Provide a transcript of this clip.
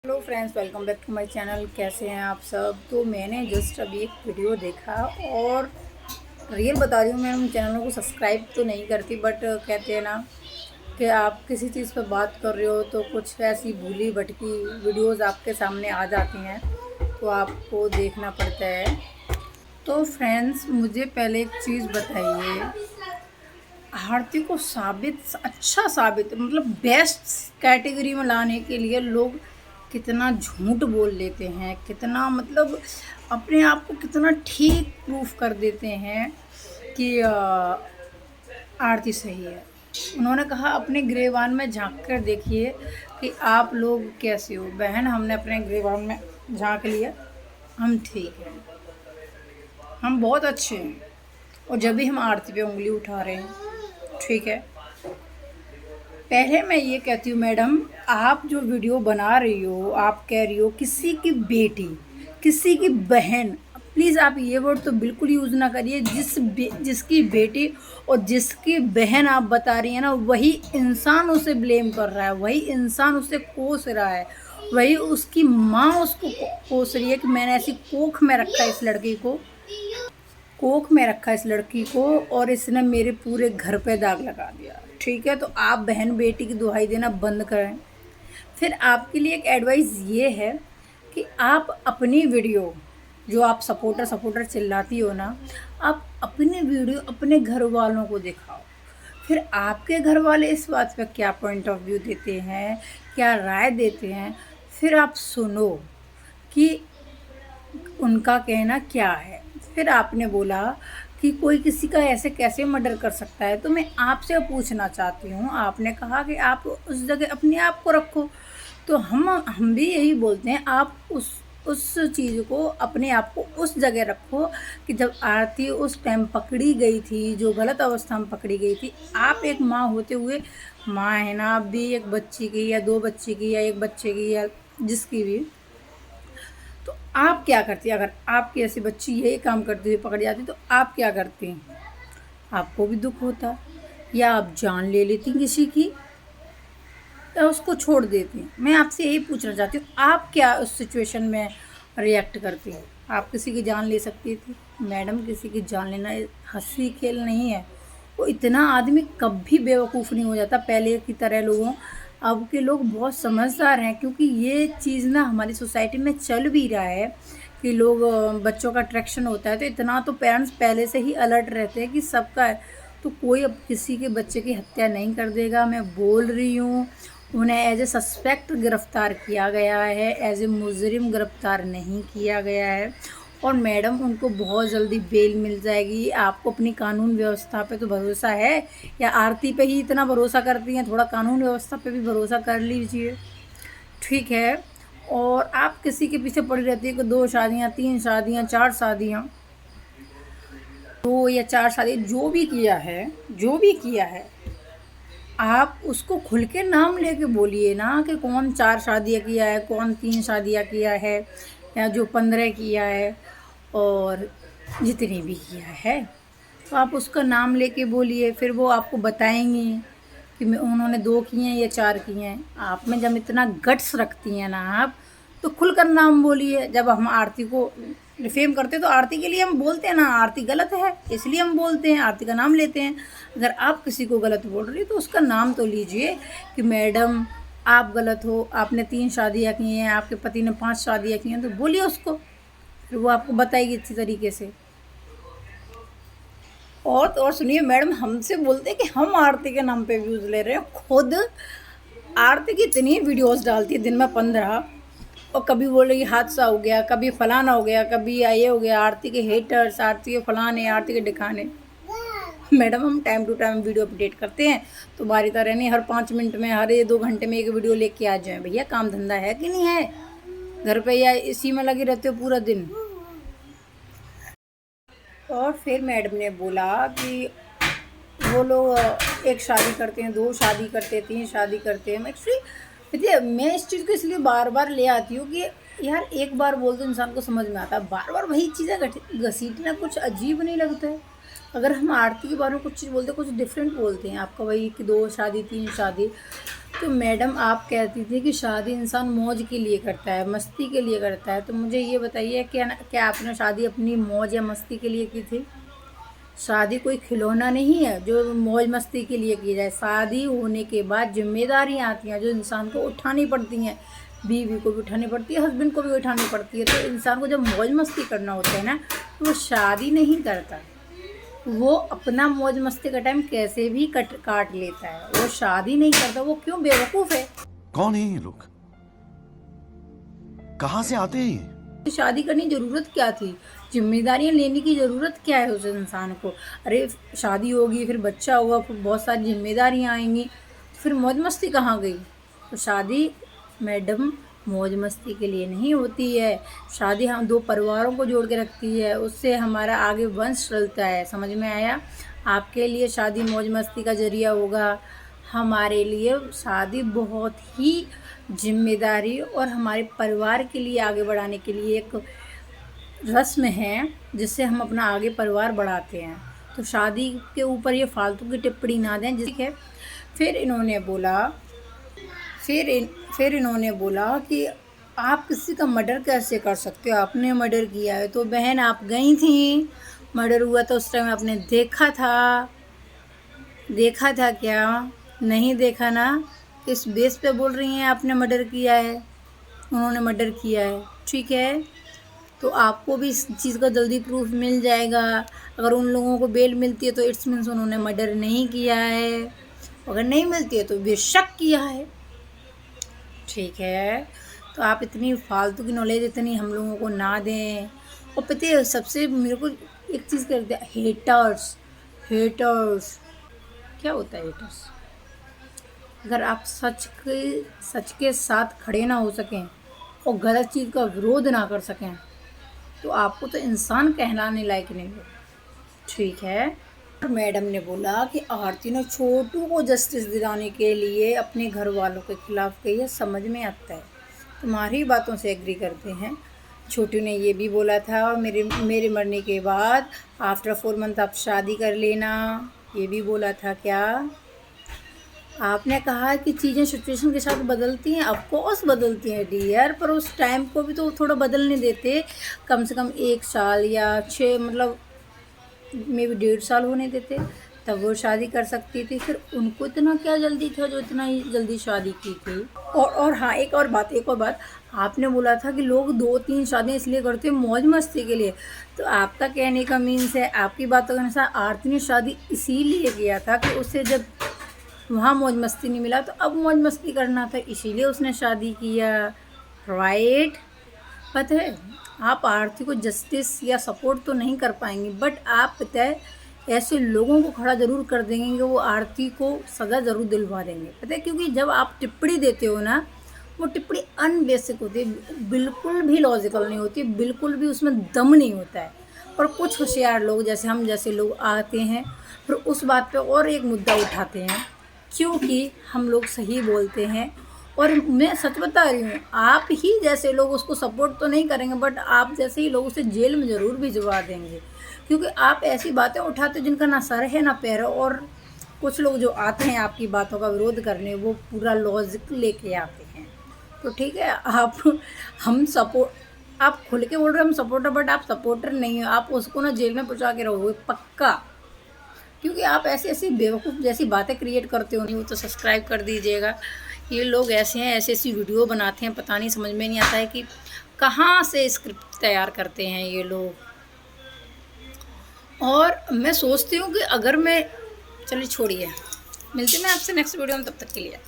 Hello friends, welcome back to my channel. कैसे हैं आप सब। तो मैंने जस्ट अभी एक वीडियो देखा और रियल बता रही हूँ, मैं उन चैनलों को सब्सक्राइब तो नहीं करती, बट कहते हैं ना कि आप किसी चीज़ पर बात कर रहे हो तो कुछ ऐसी भूली भटकी वीडियोस आपके सामने आ जाती हैं, तो आपको देखना पड़ता है। तो फ्रेंड्स, मुझे पहले एक चीज़ बताइए, आरती को अच्छा साबित मतलब बेस्ट कैटेगरी में लाने के लिए लोग कितना झूठ बोल लेते हैं, कितना मतलब अपने आप को कितना ठीक प्रूफ कर देते हैं कि आरती सही है। उन्होंने कहा अपने ग्रेवान में झांक कर देखिए कि आप लोग कैसे हो। बहन, हमने अपने ग्रेवान में झांक लिया, हम ठीक हैं, हम बहुत अच्छे हैं। और जब भी हम आरती पे उंगली उठा रहे हैं, ठीक है। पहले मैं ये कहती हूँ मैडम, आप जो वीडियो बना रही हो, आप कह रही हो किसी की बेटी, किसी की बहन, प्लीज़ आप ये वर्ड तो बिल्कुल यूज़ ना करिए। जिसकी बेटी और जिसकी बहन आप बता रही हैं ना, वही इंसान उसे ब्लेम कर रहा है, वही इंसान उसे कोस रहा है, वही उसकी माँ उसको कोस रही है कि मैंने ऐसी कोख में रखा है इस लड़की को, कोख में रखा इस लड़की को, और इसने मेरे पूरे घर पे दाग लगा दिया। ठीक है, तो आप बहन बेटी की दुहाई देना बंद करें। फिर आपके लिए एक एडवाइस ये है कि आप अपनी वीडियो, जो आप सपोर्टर सपोर्टर चिल्लाती हो ना, आप अपनी वीडियो अपने घर वालों को दिखाओ। फिर आपके घर वाले इस बात पे क्या पॉइंट ऑफ व्यू देते हैं, क्या राय देते हैं, फिर आप सुनो कि उनका कहना क्या है। फिर आपने बोला कि कोई किसी का ऐसे कैसे मर्डर कर सकता है, तो मैं आपसे पूछना चाहती हूँ, आपने कहा कि आप उस जगह अपने आप को रखो, तो हम भी यही बोलते हैं, आप उस चीज़ को, अपने आप को उस जगह रखो कि जब आरती उस टाइम पकड़ी गई थी, जो गलत अवस्था में पकड़ी गई थी, आप एक माँ होते हुए, माँ है ना आप भी, एक बच्ची की या दो बच्ची की या एक बच्चे की या जिसकी भी, तो आप क्या करती? अगर आपकी ऐसी बच्ची यही काम करती हुई पकड़ जाती तो आप क्या करती? आपको भी दुख होता, या आप जान ले लेती किसी की, या उसको छोड़ देती? मैं आपसे यही पूछना चाहती हूँ, आप क्या उस सिचुएशन में रिएक्ट करती? आप किसी की जान ले सकती थी? मैडम, किसी की जान लेना हंसी खेल नहीं है। वो इतना आदमी कभी बेवकूफ़ नहीं हो जाता पहले की तरह लोगों। अब के लोग बहुत समझदार हैं, क्योंकि ये चीज़ ना हमारी सोसाइटी में चल भी रहा है कि लोग बच्चों का अट्रैक्शन होता है, तो इतना तो पेरेंट्स पहले से ही अलर्ट रहते हैं कि सबका है, तो कोई अब किसी के बच्चे की हत्या नहीं कर देगा। मैं बोल रही हूँ, उन्हें एज ए सस्पेक्ट गिरफ़्तार किया गया है, एज ए मुजरिम गिरफ़्तार नहीं किया गया है। और मैडम, उनको बहुत जल्दी बेल मिल जाएगी। आपको अपनी कानून व्यवस्था पे तो भरोसा है, या आरती पे ही इतना भरोसा करती हैं? थोड़ा कानून व्यवस्था पे भी भरोसा कर लीजिए, ठीक है। और आप किसी के पीछे पड़ी रहती है कि 2 शादियाँ, 3 शादियाँ, 4 शादियाँ, 2 या 4 शादी, जो भी किया है, आप उसको खुल के नाम लेके बोलिए ना कि कौन 4 शादियाँ किया है, कौन 3 शादियाँ किया है, या जो 15 किया है, और जितनी भी किया है, तो आप उसका नाम लेके बोलिए। फिर वो आपको बताएंगी कि उन्होंने 2 किए हैं या 4 किए हैं। आप में जब इतना गट्स रखती हैं ना आप, तो खुलकर नाम बोलिए। जब हम आरती को डिफेम करते हैं तो आरती के लिए हम बोलते हैं ना, आरती गलत है इसलिए हम बोलते हैं, आरती का नाम लेते हैं। अगर आप किसी को गलत बोल रही हो तो उसका नाम तो लीजिए कि मैडम आप गलत हो, आपने 3 शादियाँ की हैं, आपके पति ने 5 शादियाँ की हैं, तो बोलिए उसको, फिर वो आपको बताएगी अच्छी तरीके से। और सुनिए मैडम, हमसे बोलते हैं कि हम आरती के नाम पे व्यूज़ ले रहे हैं। खुद आरती की इतनी वीडियोस डालती है दिन में 15, और कभी बोल रही हादसा हो गया, कभी फलाना हो गया, कभी ये हो गया, आरती के हेटर्स, आरती के फलाने, आरती के दिखाने। मैडम, हम time to time video update करते हैं, तो बारी तरह नहीं हर 5 मिनट में, हर 2 घंटे में एक वीडियो लेके आ जाएं। भैया, काम धंधा है कि नहीं है? घर पे या इसी में लगे रहते हो पूरा दिन? और फिर मैडम ने बोला कि वो लोग एक शादी करते हैं, 2 शादी करते हैं, 3 शादी करते हैं। एक्चुअली देखिए, मैं इस चीज़ को इसलिए बार बार ले आती हूँ कि यार, एक बार बोल तो इंसान को समझ में आता है, बार बार वही चीज़ें घसीटना कुछ अजीब नहीं लगता है? अगर हम आरती के बारे में कुछ चीज़ बोलते हैं, कुछ डिफरेंट बोलते हैं। आपका वही कि 2 शादी 3 शादी, तो मैडम आप कहती थी कि शादी इंसान मौज के लिए करता है, मस्ती के लिए करता है। तो मुझे ये बताइए, क्या आपने शादी अपनी मौज या मस्ती के लिए की थी? शादी कोई खिलौना नहीं है जो मौज मस्ती के लिए की जाए। शादी होने के बाद जिम्मेदारियाँ आती हैं जो इंसान को उठानी पड़ती हैं। बीवी को भी उठानी पड़ती है, हस्बैंड को भी उठानी पड़ती है। तो इंसान को जब मौज मस्ती करना होता है ना, तो वो शादी नहीं करता, वो अपना मौज मस्ती का टाइम कैसे भी काट लेता है। वो शादी नहीं करता। वो क्यों? बेवकूफ़ है। कौन है ये लोग? कहाँ से आते हैं ये? तो शादी करने की ज़रूरत क्या थी? जिम्मेदारियाँ लेने की ज़रूरत क्या है उस इंसान को? अरे शादी होगी, फिर बच्चा होगा, फिर बहुत सारी जिम्मेदारियाँ आएंगी, फिर मौज मस्ती कहाँ गई? तो शादी मैडम मौज मस्ती के लिए नहीं होती है। शादी हम 2 परिवारों को जोड़ के रखती है, उससे हमारा आगे वंश चलता है। समझ में आया? आपके लिए शादी मौज मस्ती का ज़रिया होगा, हमारे लिए शादी बहुत ही जिम्मेदारी और हमारे परिवार के लिए आगे बढ़ाने के लिए एक रस्म है, जिससे हम अपना आगे परिवार बढ़ाते हैं। तो शादी के ऊपर ये फालतू की टिप्पणी ना दें, जिसके फिर इन्होंने बोला कि आप किसी का मर्डर कैसे कर सकते हो? आपने मर्डर किया है। तो बहन आप गई थी, मर्डर हुआ तो उस टाइम आपने देखा था क्या? नहीं देखा ना? इस बेस पे बोल रही हैं आपने मर्डर किया है, उन्होंने मर्डर किया है। ठीक है, तो आपको भी इस चीज़ का जल्दी प्रूफ मिल जाएगा। अगर उन लोगों को बेल मिलती है तो इट्स मीन्स उन्होंने मर्डर नहीं किया है, अगर नहीं मिलती है तो बेशक किया है। ठीक है, तो आप इतनी फालतू की नॉलेज इतनी हम लोगों को ना दें। और पता है सबसे मेरे को एक चीज़ करते हैं, हेटर्स क्या होता है? हेटर्स, अगर आप सच के साथ खड़े ना हो सकें और गलत चीज़ का विरोध ना कर सकें, तो आपको तो इंसान कहलाने लायक नहीं हो। ठीक है, मैडम ने बोला कि आरती ने छोटू को जस्टिस दिलाने के लिए अपने घर वालों के खिलाफ गई है। समझ में आता है, तुम्हारी बातों से एग्री करते हैं। छोटू ने ये भी बोला था, और मेरे मरने के बाद आफ्टर 4 मंथ आप शादी कर लेना, ये भी बोला था। क्या आपने कहा कि चीज़ें सिचुएशन के साथ बदलती हैं? ऑफ कोर्स बदलती हैं डियर, पर उस टाइम को भी तो थोड़ा बदलने देते। कम से कम 1 साल या 6 मतलब मे भी 1.5 साल होने देते, तब वो शादी कर सकती थी। फिर उनको इतना क्या जल्दी था जो इतना ही जल्दी शादी की थी? और हाँ, एक और बात, आपने बोला था कि लोग 2-3 शादियाँ इसलिए करते हैं मौज मस्ती के लिए। तो आपका कहने का मीन्स है, आपकी बातों के अनुसार आरती ने शादी इसीलिए किया था कि उसे जब वहाँ मौज मस्ती नहीं मिला तो अब मौज मस्ती करना था, इसीलिए उसने शादी किया। राइट? पता है, आप आरती को जस्टिस या सपोर्ट तो नहीं कर पाएंगे, बट आप पता है ऐसे लोगों को खड़ा ज़रूर कर देंगे कि वो आरती को सज़ा ज़रूर दिलवा देंगे। पता है, क्योंकि जब आप टिप्पणी देते हो ना, वो टिप्पणी अनबेसिक होती है, बिल्कुल भी लॉजिकल नहीं होती, बिल्कुल भी उसमें दम नहीं होता है। और कुछ होशियार लोग जैसे हम जैसे लोग आते हैं, फिर उस बात पे और एक मुद्दा उठाते हैं, क्योंकि हम लोग सही बोलते हैं। और मैं सच बता रही हूँ, आप ही जैसे लोग उसको सपोर्ट तो नहीं करेंगे, बट आप जैसे ही लोग उसे जेल में ज़रूर भिजवा देंगे, क्योंकि आप ऐसी बातें उठाते हो जिनका ना सर है ना पैर है। और कुछ लोग जो आते हैं आपकी बातों का विरोध करने, वो पूरा लॉजिक लेके आते हैं। तो ठीक है, आप खुल के बोल रहे हो हम सपोर्टर, बट आप सपोर्टर नहीं हो, आप उसको ना जेल में पहुँचा के रहोगे पक्का, क्योंकि आप ऐसी बेवकूफ़ जैसी बातें क्रिएट करते हो। नहीं, वो तो सब्सक्राइब कर दीजिएगा। ये लोग ऐसे हैं, ऐसी वीडियो बनाते हैं, पता नहीं, समझ में नहीं आता है कि कहाँ से स्क्रिप्ट तैयार करते हैं ये लोग। और मैं सोचती हूँ कि अगर मैं, चलिए छोड़िए, मिलती मैं आपसे नेक्स्ट वीडियो में, तब तक के लिए।